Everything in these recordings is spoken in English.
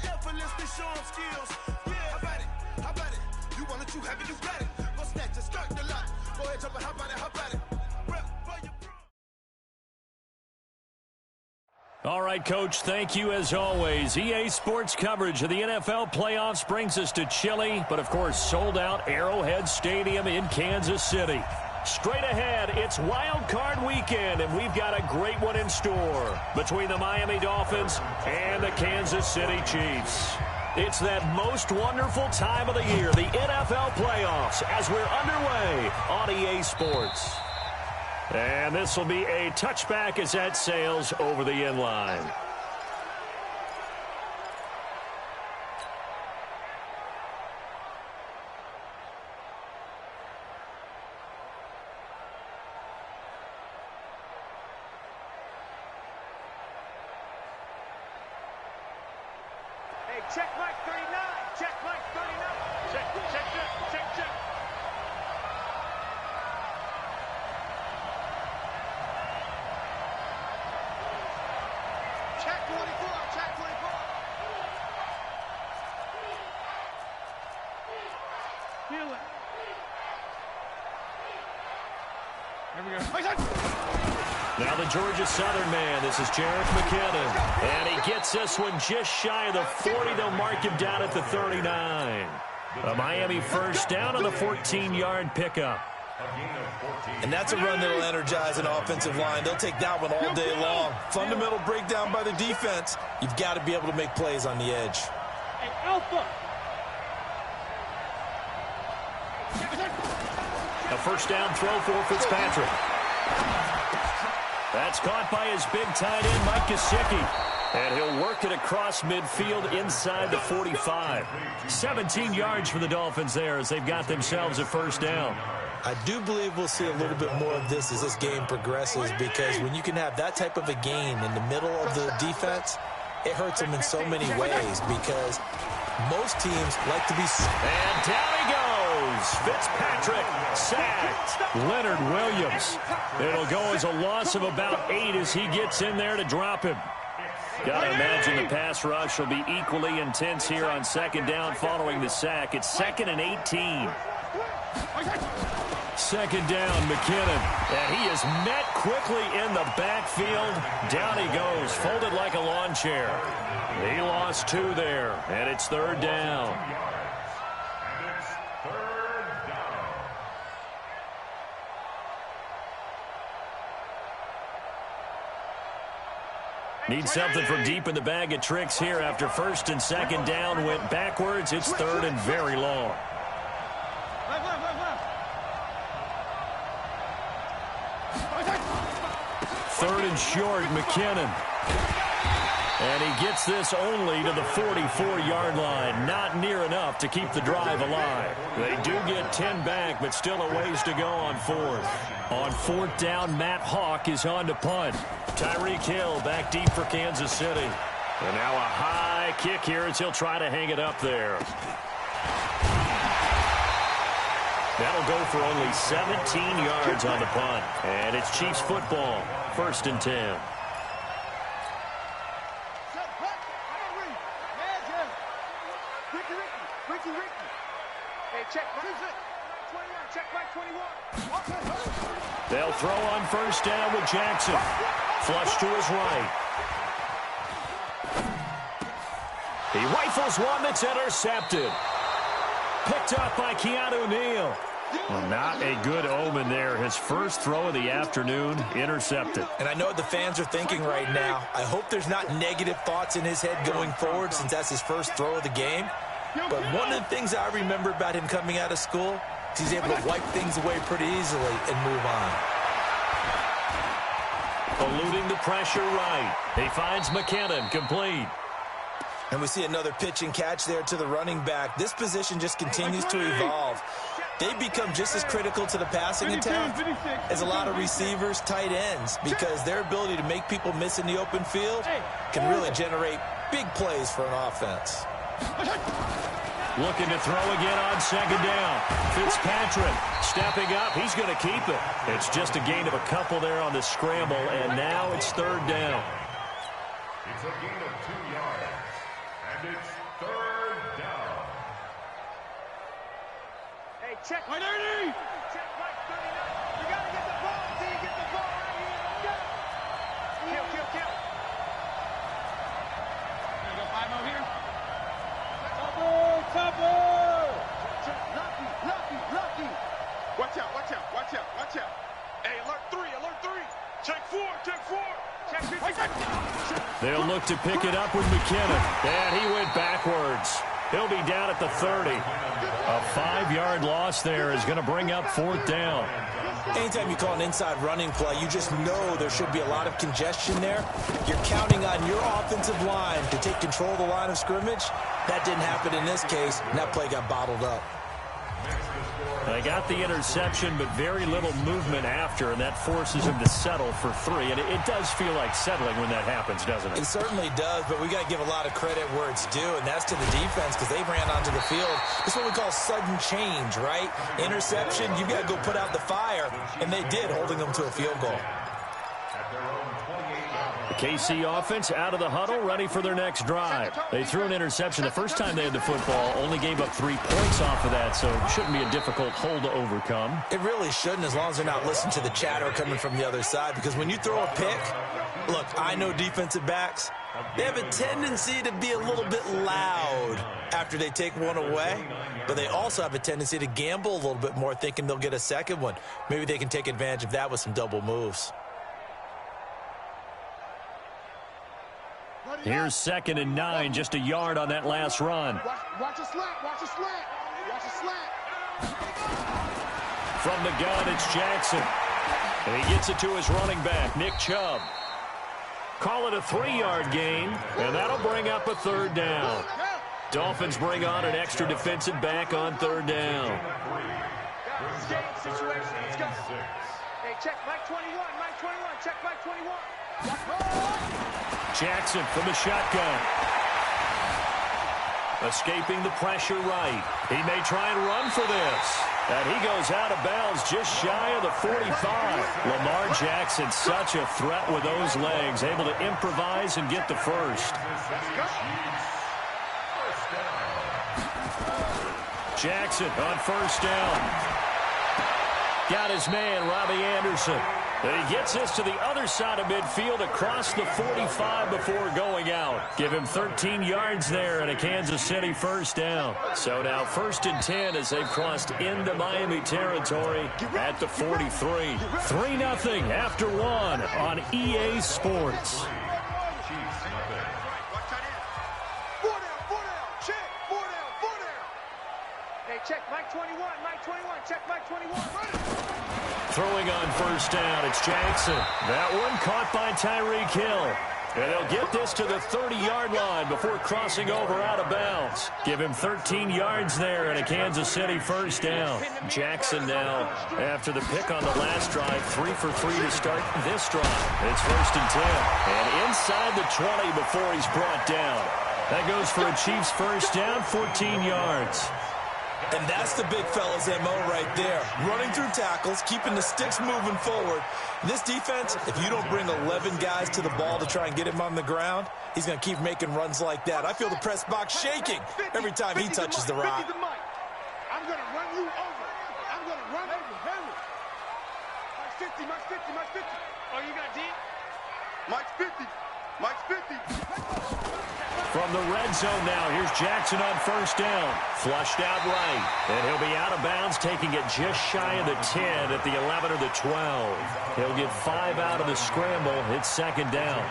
effortlessly show 'em skills. Yeah, how about it? How about it? You want it, you have it, you got it. Go snatch it, skirt the lot. Go ahead, jump it, how about it? How about it? All right, Coach, thank you as always. EA Sports coverage of the NFL playoffs brings us to chilly, but of course sold out Arrowhead Stadium in Kansas City. Straight ahead, it's Wild Card Weekend, and we've got a great one in store between the Miami Dolphins and the Kansas City Chiefs. It's that most wonderful time of the year, the NFL playoffs, as we're underway on EA Sports. And this will be a touchback as that sails over the end line. Hey, check Mike 39. Check Mike 39. Check. Check 24. Check 24. Feel it. Here we go. Now the Georgia Southern man, this is Jerick McKinnon. And he gets this one just shy of the 40. They'll mark him down at the 39. A Miami first down on the 14-yard pickup. And that's a run that will energize an offensive line. They'll take that one all day long. Fundamental breakdown by the defense. You've got to be able to make plays on the edge. Hey, Alpha. A first down throw for Fitzpatrick. That's caught by his big tight end, Mike Gesicki. And he'll work it across midfield inside the 45. 17 yards for the Dolphins there as they've got themselves a first down. I do believe we'll see a little bit more of this as this game progresses, because when you can have that type of a gain in the middle of the defense, it hurts them in so many ways, because most teams like to be... And down he goes. Fitzpatrick sacked. Leonard Williams. It'll go as a loss of about 8 as he gets in there to drop him. Got to imagine the pass rush will be equally intense here on second down following the sack. It's 2nd and 18. Second down, McKinnon. And he is met quickly in the backfield. Down he goes, folded like a lawn chair. He lost 2 there, and it's 3rd down. Need something from deep in the bag of tricks here after first and second down went backwards. It's 3rd and very long. Third and short, McKinnon. And he gets this only to the 44-yard line. Not near enough to keep the drive alive. They do get 10 back, but still a ways to go on 4th. On 4th down, Matt Hawk is on to punt. Tyreek Hill back deep for Kansas City. And now a high kick here as he'll try to hang it up there. That'll go for only 17 yards on the punt. And it's Chiefs football. 1st and 10. Hey, check Mike 21. They'll throw on first down with Jackson. Flush to his right. He rifles one that's intercepted. Picked up by Keanu Neal. Well, not a good omen there. His first throw of the afternoon intercepted. And I know what the fans are thinking right now. I hope there's not negative thoughts in his head going forward, since that's his first throw of the game. But one of the things I remember about him coming out of school is he's able to wipe things away pretty easily and move on. Eluding the pressure right. He finds McKinnon, complete. And we see another pitch and catch there to the running back. This position just continues to evolve. They become just as critical to the passing attack as a lot of receivers, tight ends, because their ability to make people miss in the open field can really generate big plays for an offense. Looking to throw again on second down. Fitzpatrick stepping up. He's going to keep it. It's just a gain of a couple there on the scramble, and now it's 3rd down. It's a gain of 2 yards. And it's third down. Hey, check. Wait, Ernie! Check right 39. You got to get the ball until you get the ball right here. Go. Kill. Gonna go 5-0 here. Lucky. Watch out. Hey, alert three. Check four. They'll look to pick it up with McKinnon. And he went backwards. He'll be down at the 30. A 5-yard loss there is going to bring up fourth down. Anytime you call an inside running play, you just know there should be a lot of congestion there. You're counting on your offensive line to take control of the line of scrimmage. That didn't happen in this case, and that play got bottled up. They got the interception, but very little movement after, and that forces him to settle for 3. And it does feel like settling when that happens, doesn't it? It certainly does, but we got to give a lot of credit where it's due, and that's to the defense because they ran onto the field. It's what we call sudden change, right? Interception, you got to go put out the fire, and they did, holding them to a field goal. The KC offense out of the huddle, ready for their next drive. They threw an interception the first time they had the football, only gave up 3 points off of that, so it shouldn't be a difficult hole to overcome. It really shouldn't, as long as they're not listening to the chatter coming from the other side, because when you throw a pick, look, I know defensive backs, they have a tendency to be a little bit loud after they take one away, but they also have a tendency to gamble a little bit more, thinking they'll get a second one. Maybe they can take advantage of that with some double moves. Here's 2nd and 9, just a yard on that last run. Watch a slant. From the gun, it's Jackson. And he gets it to his running back, Nick Chubb. Call it a 3-yard gain, and that'll bring up a 3rd down. Dolphins bring on an extra defensive back on 3rd down. Situation. Let's go. Hey, check Mike 21. Check Mike 21. Jackson from the shotgun. Escaping the pressure right. He may try and run for this. And he goes out of bounds just shy of the 45. Lamar Jackson, such a threat with those legs, able to improvise and get the first. Jackson on 1st down. Got his man, Robbie Anderson. And he gets this to the other side of midfield across the 45 before going out. Give him 13 yards there and a Kansas City 1st down. So now 1st and 10 as they've crossed into Miami territory at the 43. 3-0 after 1 on EA Sports. Check Mike 21. Check Mike 21. Throwing on 1st down, it's Jackson. That one caught by Tyreek Hill. And they'll get this to the 30-yard line before crossing over out of bounds. Give him 13 yards there and a Kansas City 1st down. Jackson now, after the pick on the last drive, 3 for 3 to start this drive. It's 1st and 10. And inside the 20 before he's brought down. That goes for a Chiefs 1st down, 14 yards. And that's the big fella's MO right there. Running through tackles, keeping the sticks moving forward. This defense, if you don't bring 11 guys to the ball to try and get him on the ground, he's going to keep making runs like that. I feel the press box shaking every time he touches the rock. I'm going to run you over. I'm going to run over him. Mike's 50. Oh, you got deep? Mike's 50. From the red zone now, here's Jackson on 1st down. Flushed out right. And he'll be out of bounds, taking it just shy of the 10 at the 11 or the 12. He'll get 5 out of the scramble. It's 2nd down.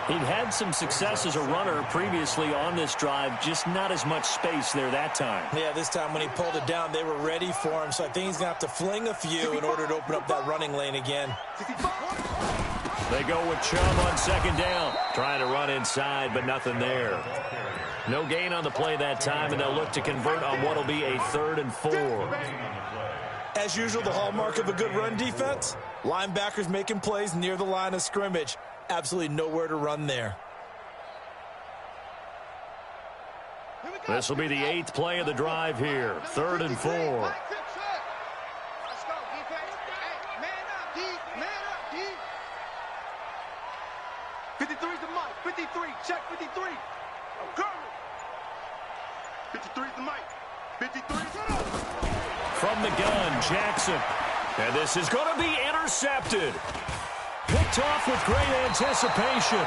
He'd had some success as a runner previously on this drive, just not as much space there that time. Yeah, this time when he pulled it down, they were ready for him, so I think he's going to have to fling a few in order to open up that running lane again. They go with Chubb on 2nd down. Trying to run inside, but nothing there. No gain on the play that time, and they'll look to convert on what will be a 3rd and 4. As usual, the hallmark of a good run defense, linebackers making plays near the line of scrimmage. Absolutely nowhere to run there. This will be the 8th play of the drive here. 3rd and 4. Let's go, defense. Hey, man up, D. 53's the Mike. 53. Check 53. Oh, cover. 53 the mic. 53. From the gun, Jackson. And this is going to be intercepted. Picked off with great anticipation.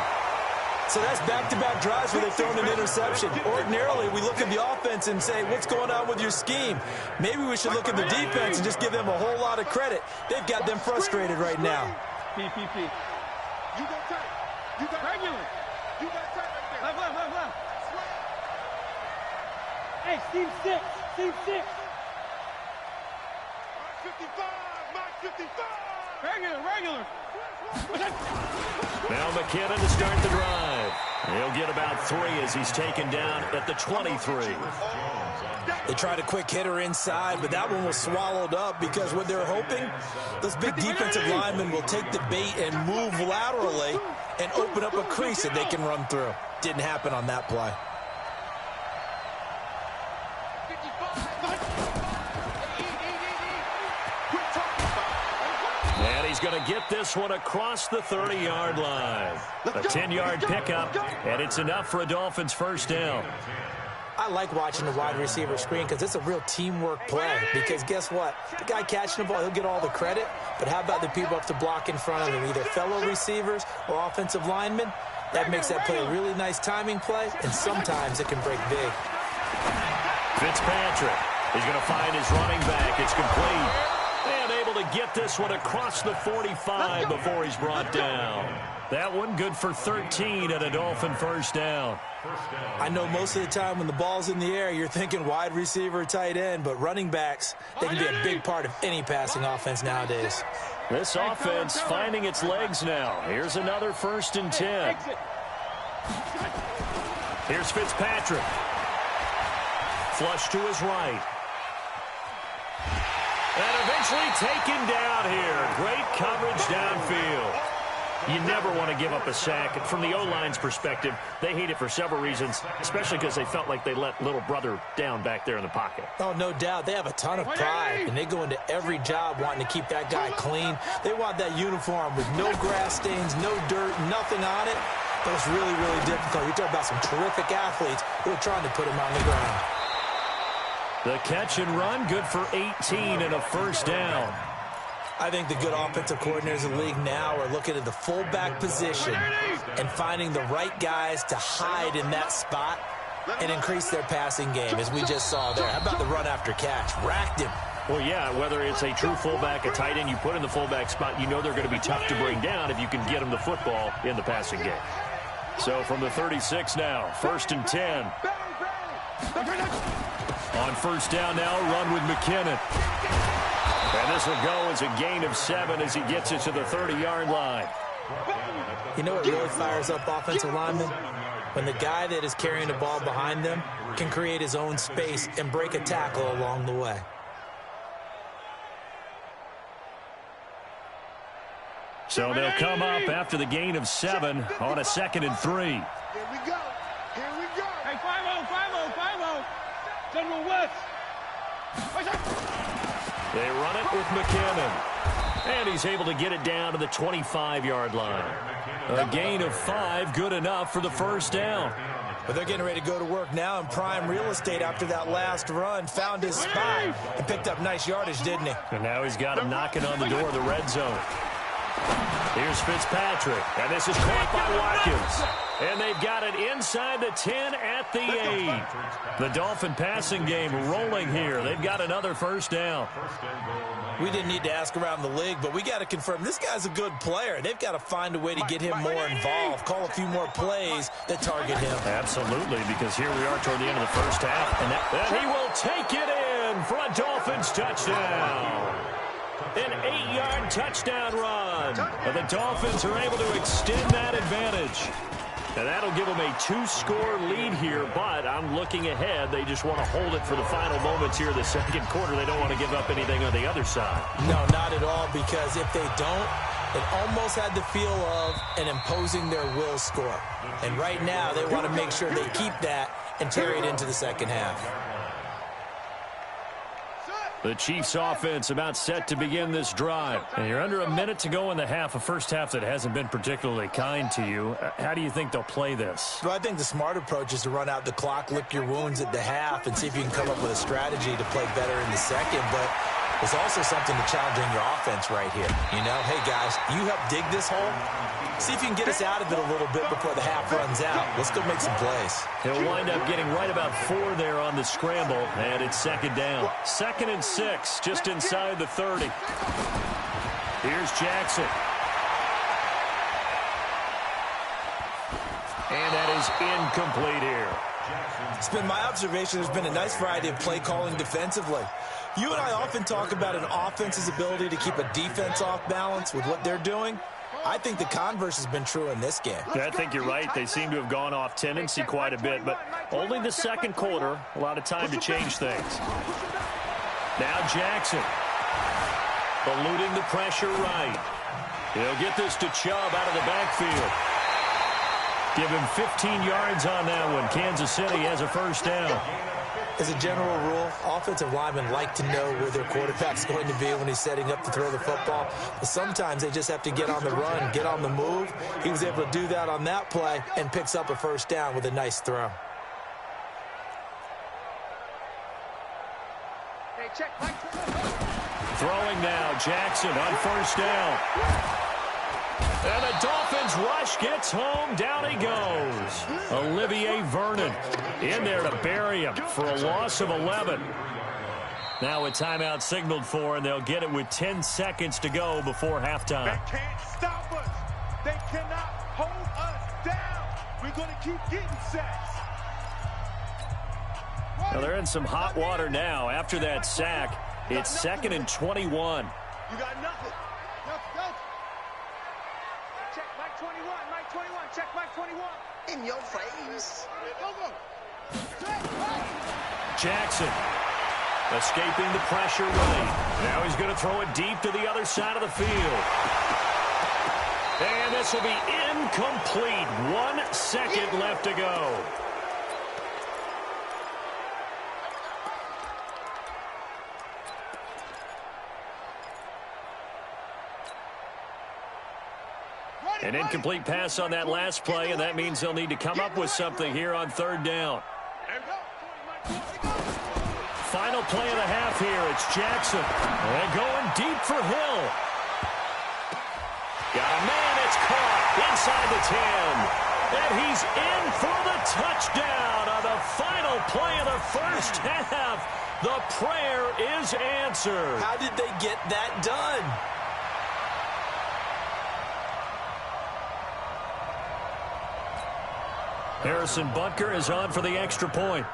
So that's back-to-back drives where they've thrown an interception. Ordinarily, we look at the offense and say, what's going on with your scheme? Maybe we should look at the defense and just give them a whole lot of credit. They've got them frustrated right now. PPP. You got tight. You got regular. You got tight right there. Left. Hey, Steve 6. Steve 6. 55. Mark 55. Regular. Now McKinnon to start the drive. He'll get about 3 as he's taken down at the 23. They tried a quick hitter inside, but that one was swallowed up because what they're hoping, those big defensive linemen will take the bait and move laterally and open up a crease that they can run through. Didn't happen on that play. And he's going to get this one across the 30-yard line. A 10-yard pickup, and it's enough for a Dolphins first down. I like watching the wide receiver screen because it's a real teamwork play. Because guess what? The guy catching the ball, he'll get all the credit. But how about the people up to block in front of him, either fellow receivers or offensive linemen? That makes that play a really nice timing play, and sometimes it can break big. Fitzpatrick is going to find his running back. It's complete. And able to get this one across the 45 before he's brought down. That one good for 13 and a Dolphin first down. I know most of the time when the ball's in the air, you're thinking wide receiver, tight end, but running backs, they can be a big part of any passing offense nowadays. This offense finding its legs now. Here's another 1st and 10. Here's Fitzpatrick. Flush to his right. And eventually taken down here. Great coverage downfield. You never want to give up a sack. From the O-line's perspective, they hate it for several reasons, especially because they felt like they let little brother down back there in the pocket. Oh, no doubt. They have a ton of pride, and they go into every job wanting to keep that guy clean. They want that uniform with no grass stains, no dirt, nothing on it. But it's really, really difficult. You're talking about some terrific athletes who are trying to put him on the ground. The catch and run, good for 18 and a first down. I think the good offensive coordinators in the league now are looking at the fullback position and finding the right guys to hide in that spot and increase their passing game, as we just saw there. How about the run after catch? Racked him. Well, yeah, whether it's a true fullback, a tight end you put in the fullback spot, you know they're going to be tough to bring down if you can get them the football in the passing game. So from the 36 now, 1st and 10. On first down now, run with McKinnon. And this will go as a gain of 7 as he gets it to the 30-yard line. You know what really fires up offensive linemen? When the guy that is carrying the ball behind them can create his own space and break a tackle along the way. So they'll come up after the gain of 7 on a 2nd and 3. Here we go. Hey, 5-0. General West. They run it with McKinnon. And he's able to get it down to the 25-yard line. A gain of 5, good enough for the first down. But they're getting ready to go to work now in prime real estate after that last run. Found his spot and picked up nice yardage, didn't he? And now he's got him knocking on the door of the red zone. Here's Fitzpatrick. And this is caught by Watkins. And they've got it inside the 10 at the 8. The Dolphin passing game rolling here. They've got another first down. We didn't need to ask around the league, but we got to confirm this guy's a good player. They've got to find a way to get him more involved, call a few more plays that target him. Absolutely, because here we are toward the end of the first half. And he will take it in for a Dolphins touchdown. An 8-yard touchdown run. And the Dolphins are able to extend that advantage. And that'll give them a 2-score lead here, but I'm looking ahead. They just want to hold it for the final moments here in the second quarter. They don't want to give up anything on the other side. No, not at all, because if they don't, it almost had the feel of an imposing their will score. And right now, they want to make sure they keep that and carry it into the second half. The Chiefs offense about set to begin this drive. And you're under a minute to go in the half, a first half that hasn't been particularly kind to you. How do you think they'll play this? Well, I think the smart approach is to run out the clock, lick your wounds at the half, and see if you can come up with a strategy to play better in the second. But there's also something to challenging your offense right here. You know, hey, guys, you help dig this hole. See if you can get us out of it a little bit before the half runs out. Let's go make some plays. He'll wind up getting right about 4 there on the scramble, and it's second down. 2nd and 6, just inside the 30. Here's Jackson. And that is incomplete here. It's been my observation there's been a nice variety of play calling defensively. You and I often talk about an offense's ability to keep a defense off balance with what they're doing. I think the converse has been true in this game. Yeah, I think you're right. They seem to have gone off tendency quite a bit, but only the second quarter, a lot of time to change things. Now Jackson, eluding the pressure right. He'll get this to Chubb out of the backfield. Give him 15 yards on that one. Kansas City has a first down. As a general rule, offensive linemen like to know where their quarterback's going to be when he's setting up to throw the football. But sometimes they just have to get on the run, get on the move. He was able to do that on that play and picks up a first down with a nice throw. Hey, check. Throwing now, Jackson on first down. And the Dolphins rush gets home. Down he goes. Olivier Vernon in there to bury him for a loss of 11. Now a timeout signaled for, and they'll get it with 10 seconds to go before halftime. They can't stop us. They cannot hold us down. We're going to keep getting sacks. Now they're in some hot water now. After that sack, it's 2nd and 21. You got nothing. Check Mike 21. Mike 21. Check Mike 21. In your face. Jackson escaping the pressure right. Now he's going to throw it deep to the other side of the field. And this will be incomplete. 1 second left to go. An incomplete pass on that last play, and that means they'll need to come up with something here on 3rd down. Final play of the half here. It's Jackson. And going deep for Hill. Got a man. It's caught inside the 10. And he's in for the touchdown on the final play of the first half. The prayer is answered. How did they get that done? Harrison Butker is on for the extra point.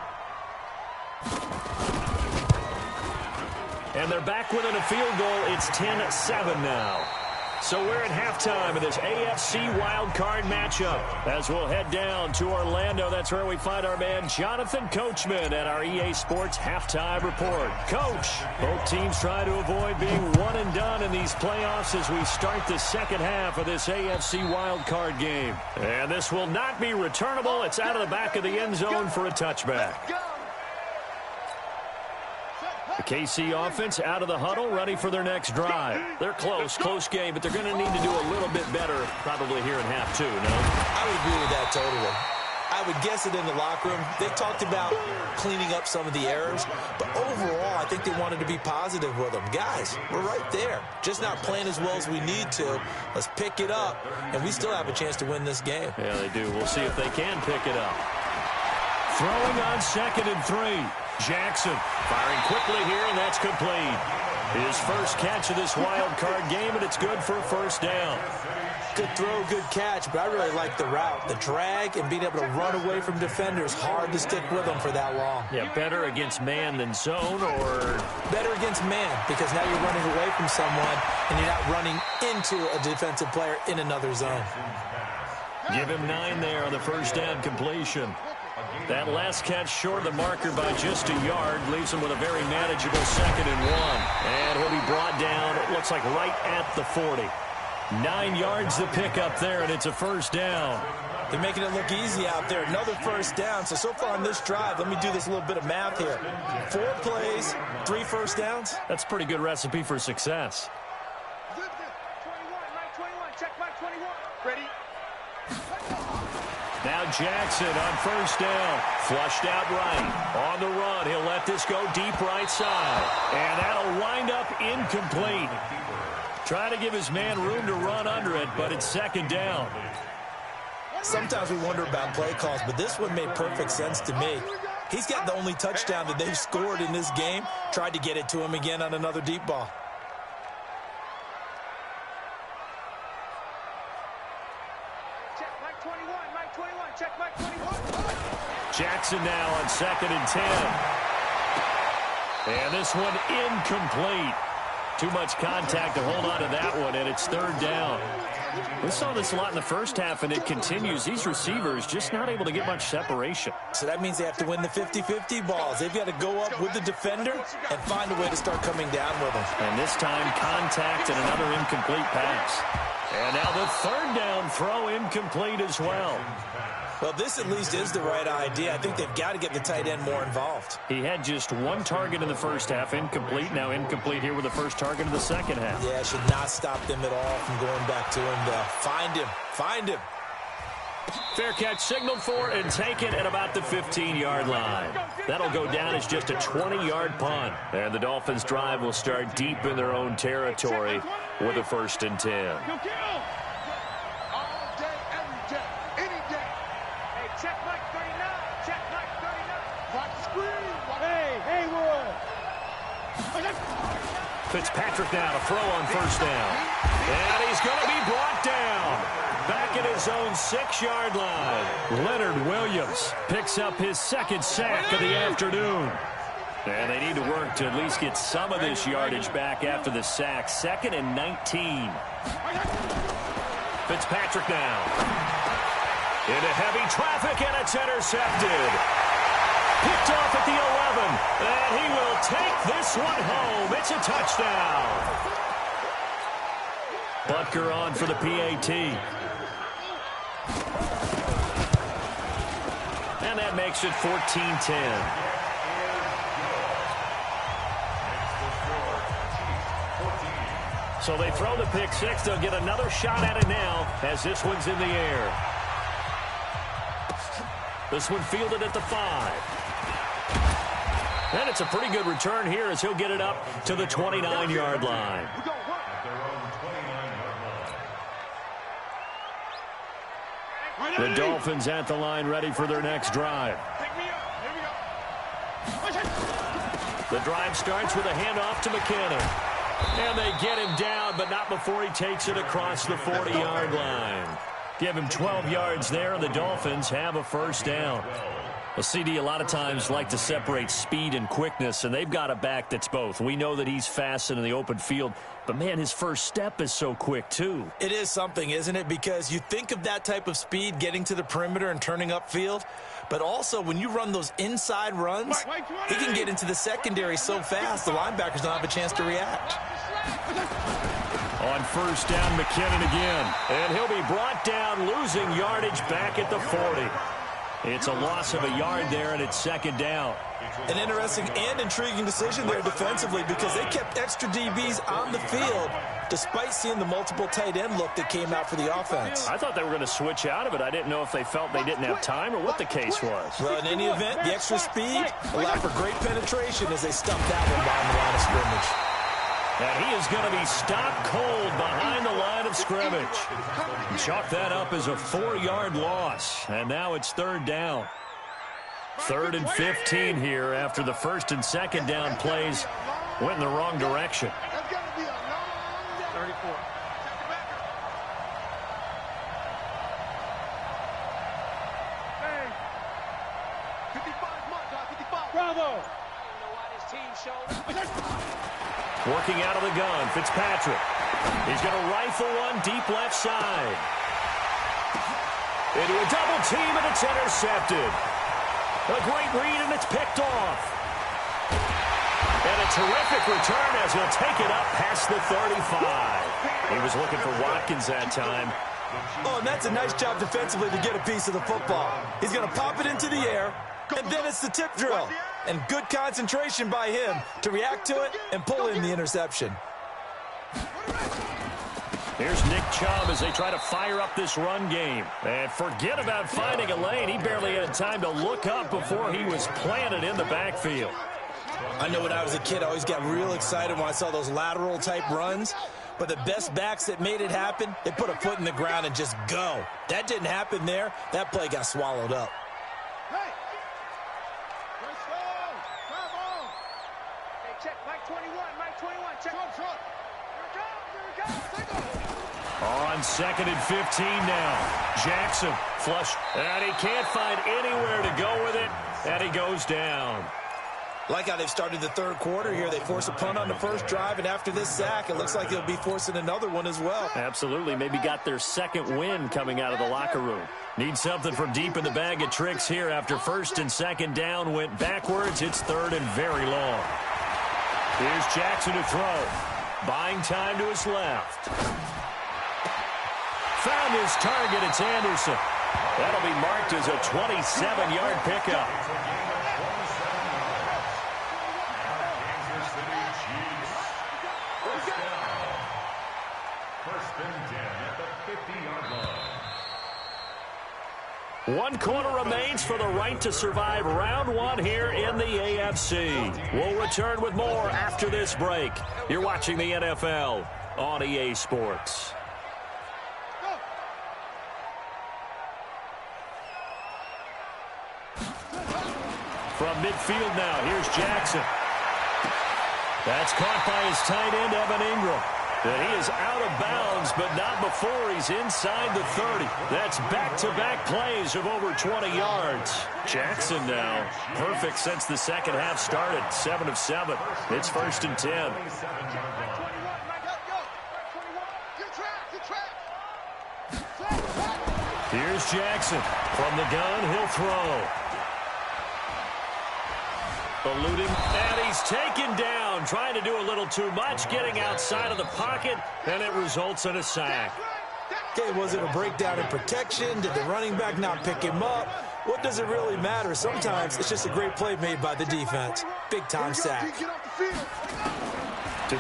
And they're back within a field goal. It's 10-7 now. So we're at halftime of this AFC wildcard matchup. As we'll head down to Orlando, that's where we find our man Jonathan Coachman at our EA Sports Halftime Report. Coach, both teams try to avoid being one and done in these playoffs as we start the second half of this AFC wildcard game. And this will not be returnable. It's out of the back of the end zone for a touchback. The KC offense out of the huddle, ready for their next drive. They're close game, but they're going to need to do a little bit better probably here in half 2, no? I would agree with that totally. I would guess it in the locker room. They talked about cleaning up some of the errors, but overall, I think they wanted to be positive with them. Guys, we're right there. Just not playing as well as we need to. Let's pick it up, and we still have a chance to win this game. Yeah, they do. We'll see if they can pick it up. Throwing on 2nd and 3. Jackson firing quickly here, and that's complete. His first catch of this wild card game, and it's good for a first down. Good throw, good catch, but I really like the route. The drag and being able to run away from defenders, hard to stick with them for that long. Yeah, better against man than zone, or? Better against man, because now you're running away from someone, and you're not running into a defensive player in another zone. Give him 9 there on the first down completion. That last catch short of the marker by just a yard leaves him with a very manageable 2nd and 1. And he'll be brought down, it looks like right at the 40. 9 yards to pick up there, and it's a first down. They're making it look easy out there. Another first down. So far on this drive, let me do this little bit of math here. 4 plays, 3 first downs. That's a pretty good recipe for success. 21, Mike 21, check Mike 21. Ready? Now Jackson on first down. Flushed out right. On the run, he'll let this go deep right side. And that'll wind up incomplete. Trying to give his man room to run under it, but it's second down. Sometimes we wonder about play calls, but this one made perfect sense to me. He's got the only touchdown that they've scored in this game. Tried to get it to him again on another deep ball. Check Mike 21, Mike 21, check Mike 21. Jackson now on 2nd and 10. And this one incomplete. Too much contact to hold on to that one, and it's third down. We saw this a lot in the first half, and it continues. These receivers just not able to get much separation. So that means they have to win the 50-50 balls. They've got to go up with the defender and find a way to start coming down with them. And this time, contact and another incomplete pass. And now the third down throw incomplete as well. Well, this at least is the right idea. I think they've got to get the tight end more involved. He had just 1 target in the first half, incomplete. Now incomplete here with the first target of the second half. Yeah, it should not stop them at all from going back to him, though. Find him. Find him. Fair catch signaled for and taken at about the 15-yard line. That'll go down as just a 20-yard punt. And the Dolphins' drive will start deep in their own territory with a 1st and 10. All day, every day, any day. Hey, check Mike 39, check Mike 39. Watch the screen. Hey, Haywood. Fitzpatrick now to throw on first down. And he's going to be brought down. Back at his own 6-yard line. Leonard Williams picks up his 2nd sack of the afternoon. And they need to work to at least get some of this yardage back after the sack. 2nd and 19. Fitzpatrick now. Into heavy traffic, and it's intercepted. Picked off at the 11. And he will take this one home. It's a touchdown. Butker on for the PAT. And that makes it 14-10. So they throw the pick 6. They'll get another shot at it now as this one's in the air. This one fielded at the 5. And it's a pretty good return here as he'll get it up to the 29-yard line. The Dolphins at the line ready for their next drive. The drive starts with a handoff to McKinnon. And they get him down, but not before he takes it across the 40-yard line. Give him 12 yards there, and the Dolphins have a first down. Well, CD a lot of times like to separate speed and quickness, and they've got a back that's both. We know that he's fast in the open field, but, man, his first step is so quick, too. It is something, isn't it? Because you think of that type of speed getting to the perimeter and turning upfield, but also when you run those inside runs, he can get into the secondary so fast the linebackers don't have a chance to react. On first down, McKinnon again, and he'll be brought down, losing yardage back at the 40. It's a loss of a yard there, and it's second down. An interesting and intriguing decision there defensively because they kept extra DBs on the field despite seeing the multiple tight end look that came out for the offense. I thought they were going to switch out of it. I didn't know if they felt they didn't have time or what the case was. Well, in any event, the extra speed allowed for great penetration as they stumped that one behind the line of scrimmage. And he is going to be stopped cold behind the line of scrimmage. Chalk that up as a 4-yard loss. And now it's third down. 3rd and 15 here after the first and second down plays went in the wrong direction. 34. Hey. 55, come on, dog, 55. Bravo. Working out of the gun, Fitzpatrick. He's going to rifle one deep left side. Into a double team, and it's intercepted. A great read, and it's picked off. And a terrific return as he'll take it up past the 35. He was looking for Watkins that time. Oh, and that's a nice job defensively to get a piece of the football. He's going to pop it into the air, and then it's the tip drill. And good concentration by him to react to it and pull in the interception. Here's Nick Chubb as they try to fire up this run game. And forget about finding a lane. He barely had time to look up before he was planted in the backfield. I know when I was a kid, I always got real excited when I saw those lateral-type runs. But the best backs that made it happen, they put a foot in the ground and just go. That didn't happen there. That play got swallowed up. Hey, check Mike 21, Mike 21, check. Here it comes. On 2nd and 15 now. Jackson flush, and he can't find anywhere to go with it, and he goes down. Like how they've started the third quarter here. They force a punt on the first drive, and after this sack, it looks like they'll be forcing another one as well. Absolutely. Maybe got their second win coming out of the locker room. Need something from deep in the bag of tricks here after 1st and 2nd down. Went backwards. It's 3rd and very long. Here's Jackson to throw. Buying time to his left. Found his target. It's Anderson. That'll be marked as a 27-yard pickup. One quarter remains for the right to survive round one here in the AFC. We'll return with more after this break. You're watching the NFL on EA Sports. From midfield now, here's Jackson. That's caught by his tight end, Evan Ingram. And he is out of bounds, but not before he's inside the 30. That's back-to-back plays of over 20 yards. Jackson now, perfect since the second half started. 7 of 7. It's 1st and 10. Here's Jackson. From the gun, he'll throw. Eluding, and he's taken down, trying to do a little too much, getting outside of the pocket, and it results in a sack. Okay, was it a breakdown in protection? Did the running back not pick him up? What does it really matter? Sometimes it's just a great play made by the defense. Big-time sack. To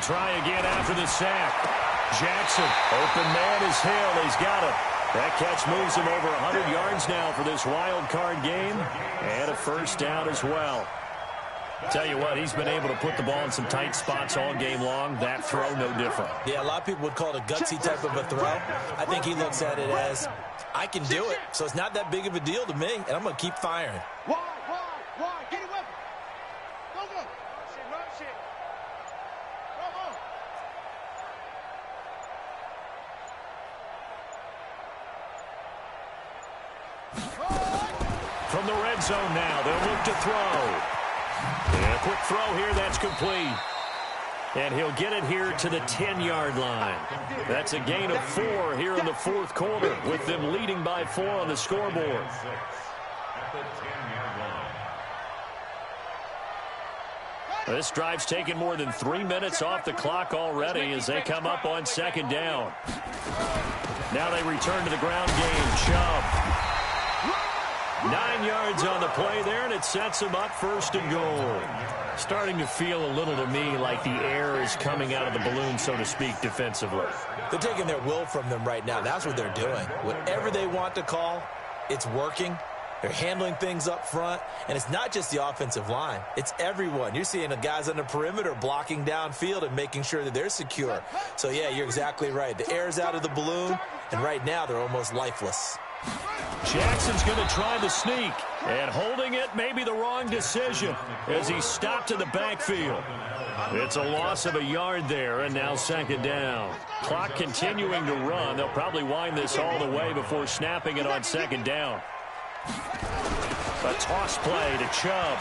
try again after the sack. Jackson, open man is Hill. He's got it. That catch moves him over 100 yards now for this wild card game, and a 1st down as well. Tell you what, he's been able to put the ball in some tight spots all game long. That throw, no different. Yeah, a lot of people would call it a gutsy type of a throw. I think he looks at it as, I can do it. So it's not that big of a deal to me, and I'm going to keep firing. Why? Get him up. Go. Run shit. Come on. From the red zone now, they'll look to throw. And a quick throw here, that's complete. And he'll get it here to the 10-yard line. That's a gain of 4 here in the 4th quarter, with them leading by 4 on the scoreboard. This drive's taken more than 3 minutes off the clock already as they come up on 2nd down. Now they return to the ground game. Chubb. 9 yards on the play there, and it sets him up 1st and goal. Starting to feel a little to me like the air is coming out of the balloon, so to speak, defensively. They're taking their will from them right now. That's what they're doing. Whatever they want to call, it's working. They're handling things up front, and it's not just the offensive line. It's everyone. You're seeing the guys on the perimeter blocking downfield and making sure that they're secure. So, yeah, you're exactly right. The air's out of the balloon, and right now they're almost lifeless. Jackson's going to try the sneak, and holding it may be the wrong decision as he stopped in the backfield. It's a loss of a yard there, and now 2nd down. Clock continuing to run. They'll probably wind this all the way before snapping it on 2nd down. A toss play to Chubb.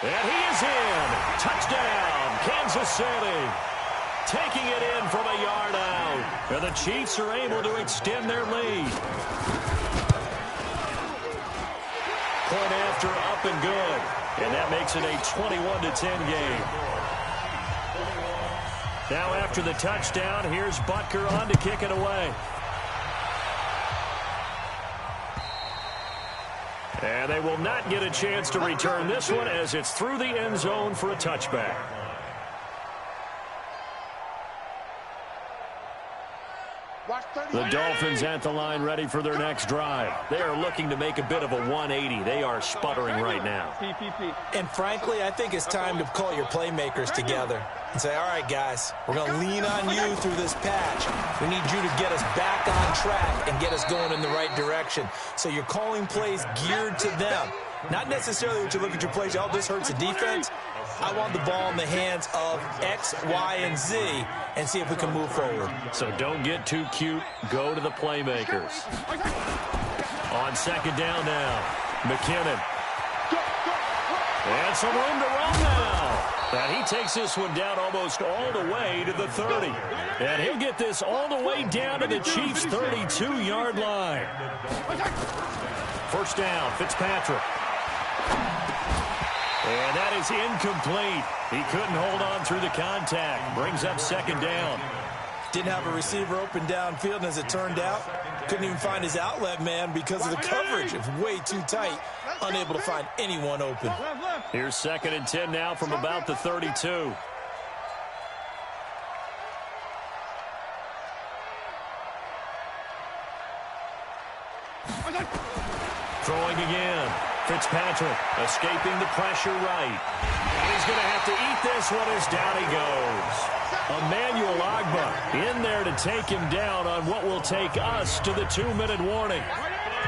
And he is in. Touchdown, Kansas City. Taking it in from a yard out. And the Chiefs are able to extend their lead. Point after, up and good. And that makes it a 21-10 game. Now after the touchdown, here's Butker on to kick it away. And they will not get a chance to return this one as it's through the end zone for a touchback. The Dolphins at the line ready for their next drive. They are looking to make a bit of a 180. They are sputtering right now. And frankly, I think it's time to call your playmakers together and say, all right, guys, we're going to lean on you through this patch. We need you to get us back on track and get us going in the right direction. So you're calling plays geared to them. Not necessarily that you look at your plays, oh, this hurts the defense. I want the ball in the hands of X, Y, and Z and see if we can move forward. So don't get too cute. Go to the playmakers. On second down now, McKinnon. And some room to run now. And he takes this one down almost all the way to the 30. And he'll get this all the way down to the Chiefs' 32-yard line. First down, Fitzpatrick. And that is incomplete. He couldn't hold on through the contact. Brings up second down. Didn't have a receiver open downfield, and as it turned out, couldn't even find his outlet man because of the coverage. It was way too tight. Unable to find anyone open. Here's second and 10 now from about the 32. Throwing again. Fitzpatrick escaping the pressure right. And he's going to have to eat this one as down he goes. Emmanuel Ogbah in there to take him down on what will take us to the 2-minute warning.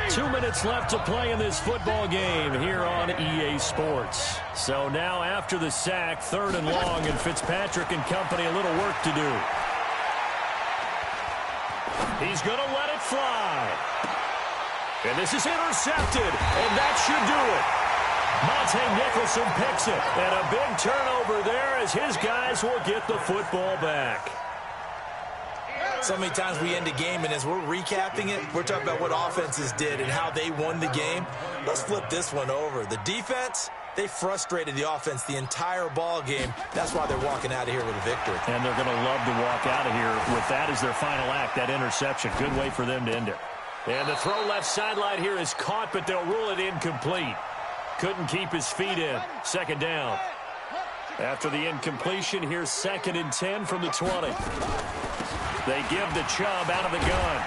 2 minutes left to play in this football game here on EA Sports. So now after the sack, third and long, and Fitzpatrick and company a little work to do. He's going to let it fly. And this is intercepted, and that should do it. Monte Nicholson picks it, and a big turnover there as his guys will get the football back. So many times we end a game, and as we're recapping it, we're talking about what offenses did and how they won the game. Let's flip this one over. The defense, they frustrated the offense the entire ball game. That's why they're walking out of here with a victory. And they're going to love to walk out of here with that as their final act, that interception. Good way for them to end it. And the throw left sideline here is caught, but they'll rule it incomplete. Couldn't keep his feet in. Second down. After the incompletion, here's second and 10 from the 20. They give the Chubb out of the gun.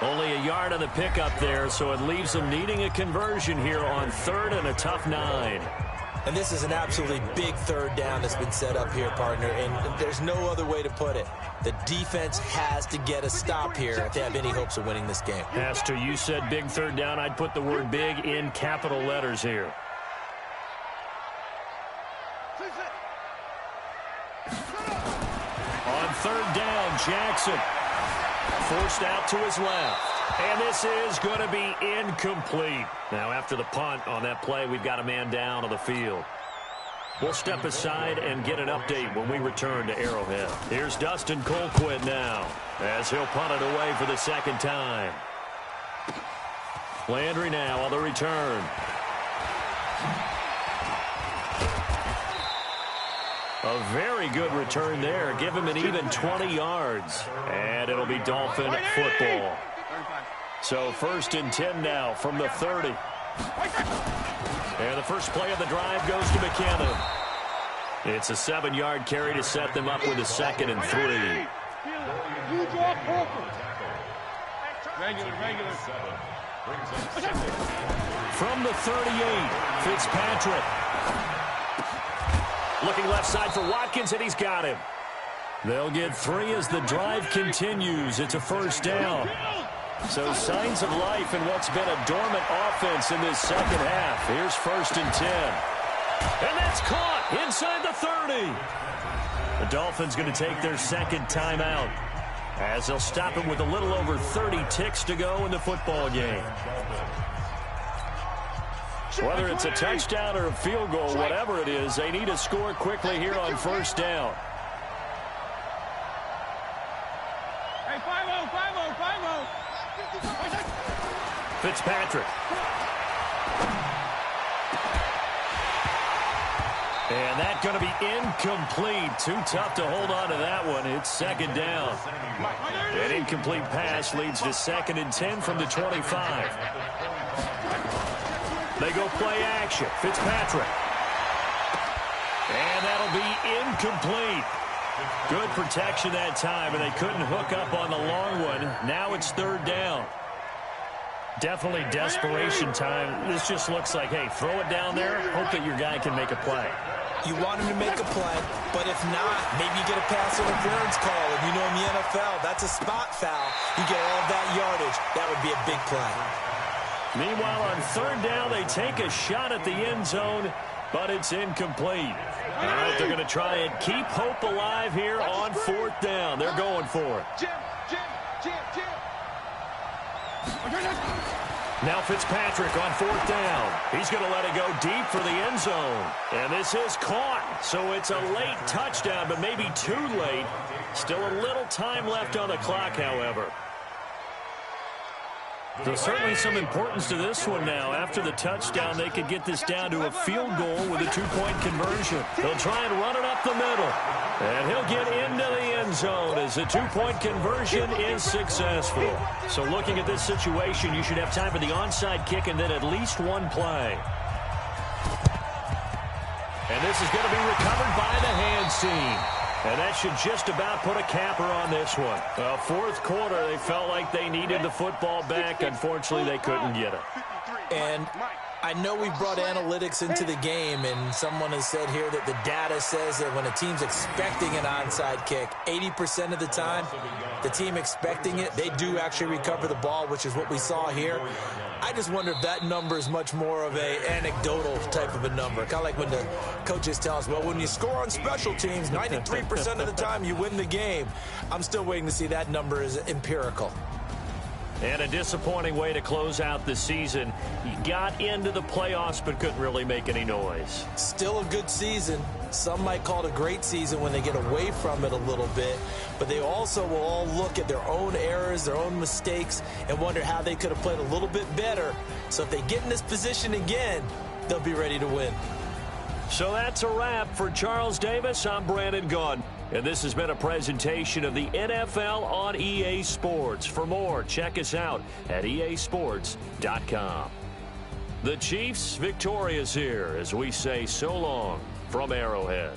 Only a yard on the pickup there, so it leaves them needing a conversion here on third and a tough 9. And this is an absolutely big third down that's been set up here, partner, and there's no other way to put it. The defense has to get a stop here if they have any hopes of winning this game. Has to. You said big third down. I'd put the word big in capital letters here. On third down, Jackson forced out to his left. And this is going to be incomplete. Now, after the punt on that play, we've got a man down on the field. We'll step aside and get an update when we return to Arrowhead. Here's Dustin Colquitt now as he'll punt it away for the second time. Landry now on the return. A very good return there. Give him an even 20 yards. And it'll be Dolphin football. So first and 10 now from the 30. And the first play of the drive goes to McKinnon. It's a 7-yard carry to set them up with a second and 3. From the 38, Fitzpatrick. Looking left side for Watkins, and he's got him. They'll get 3 as the drive continues. It's a first down. So signs of life in what's been a dormant offense in this second half. Here's first and 10. And that's caught inside the 30. The Dolphins going to take their second timeout as they'll stop it with a little over 30 ticks to go in the football game. Whether it's a touchdown or a field goal, whatever it is, they need to score quickly here on first down. Hey, 5-0, 5-0, 5-0. Fitzpatrick. And that's going to be incomplete. Too tough to hold on to that one. It's second down. An incomplete pass leads to second and 10 from the 25. They go play action. Fitzpatrick. And that'll be incomplete. Good protection that time, and they couldn't hook up on the long one. Now it's third down. Definitely desperation time. This just looks like, hey, throw it down there, hope that your guy can make a play. You want him to make a play, but if not, maybe you get a pass interference call. And you know in the NFL, that's a spot foul. You get all of that yardage. That would be a big play. Meanwhile, on third down, they take a shot at the end zone, but it's incomplete. All right, they're going to try and keep hope alive here on fourth down. They're going for it. Now Fitzpatrick on fourth down. He's going to let it go deep for the end zone. And this is caught. So it's a late touchdown, but maybe too late. Still a little time left on the clock, however. There's certainly some importance to this one now. After the touchdown, they could get this down to a field goal with a two-point conversion. They'll try and run it up the middle. And he'll get into the end zone as the two-point conversion is successful. So looking at this situation, you should have time for the onside kick and then at least one play. And this is going to be recovered by the hands team. And that should just about put a capper on this one. Fourth quarter, they felt like they needed the football back. Unfortunately, they couldn't get it. And I know we brought analytics into the game, and someone has said here that the data says that when a team's expecting an onside kick, 80% of the time, the team expecting it, they do actually recover the ball, which is what we saw here. I just wonder if that number is much more of a anecdotal type of a number. Kind of like when the coaches tell us, well, when you score on special teams, 93% of the time you win the game. I'm still waiting to see that number is empirical. And a disappointing way to close out the season. He got into the playoffs but couldn't really make any noise. Still a good season. Some might call it a great season when they get away from it a little bit. But they also will all look at their own errors, their own mistakes, and wonder how they could have played a little bit better. So if they get in this position again, they'll be ready to win. So that's a wrap for Charles Davis. I'm Brandon Gunn. And this has been a presentation of the NFL on EA Sports. For more, check us out at easports.com. The Chiefs victorious here as we say so long from Arrowhead.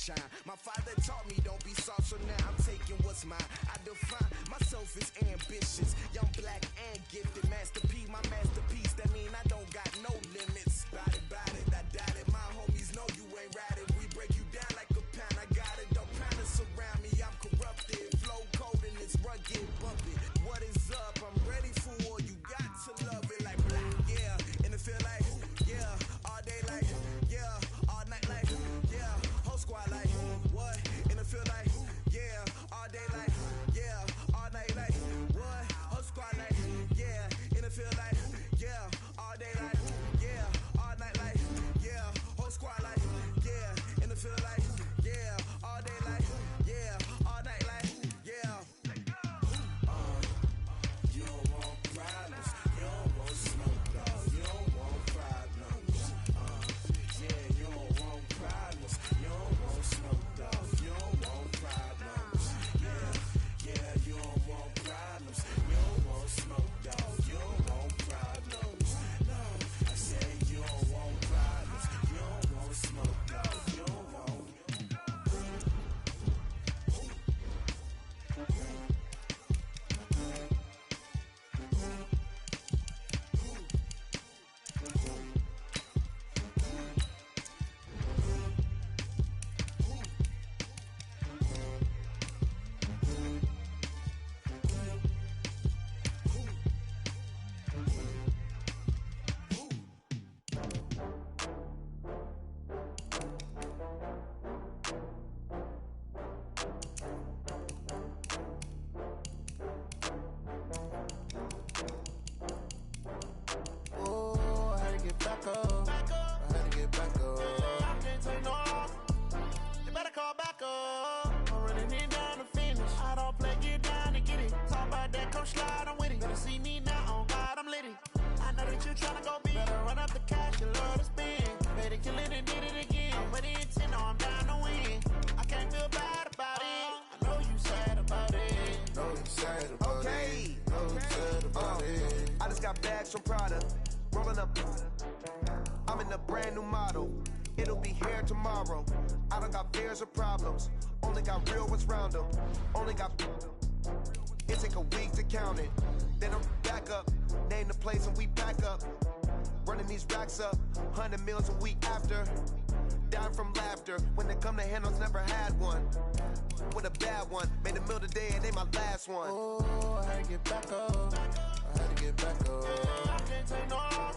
shine. My father taught me don't be soft, so now I'm taking what's mine. I define myself as ambitious, young, black, and gifted. Master P, my masterpiece, that mean I don't got no limits. Bout it, I doubt it. My homies know you ain't ride it. We break you down like a pound, I got it. Don't pound it surround me, I'm corrupted. Flow cold and it's rugged, bumpy. What is up? I'm ready for war. You got to love it like black, yeah. And it feel like, yeah. All day like, yeah. All night like, yeah. Whole squad like, what? And it feel like, yeah. All day like, yeah. All night like, what? Whole squad like, yeah. And it feel like, yeah. All day like, yeah. All night like, yeah. Whole squad like, yeah. And it feel like, yeah. All day like, yeah. All night like, yeah. You don't want problems. You don't want smoke, dog. You don't want problems. Yeah, you don't want problems. You don't want smoke, dog. You don't want problems. Yeah, you don't want problems. You don't want smoke, dog. You don't want problems. No, I said you don't want problems. You don't want smoke, dog. You don't want. I just got bags from Prada, rolling up. I'm in a brand new model. It'll be here tomorrow. I don't got fears or problems. Only got real ones round them. Only got. It take a week to count it. Then I'm back up. Name the place and we pack up. Running these racks up. 100 meals a week after. Down from laughter. When they come to handles, never had one. With a bad one. Made a meal today and they my last one. Oh, I had to get back up. I had to get back up. I can't take no loss.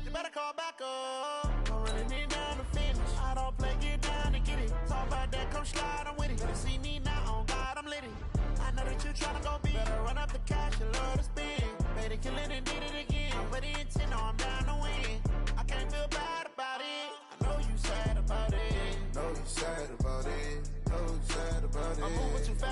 You better call back up. I'm running it down to finish. I don't play, get down and get it. Talk about that, come slide, I'm with it. Better see me now, on God, I'm litty. I know that you tryna go big. Better run up the cash, you love to spend. Made it, kill it, and did it again. I'm with the intent, no, I'm down to win. I can't feel bad about it. I know you sad about it. Know you sad about it. Know you sad about it. I'm moving too fast.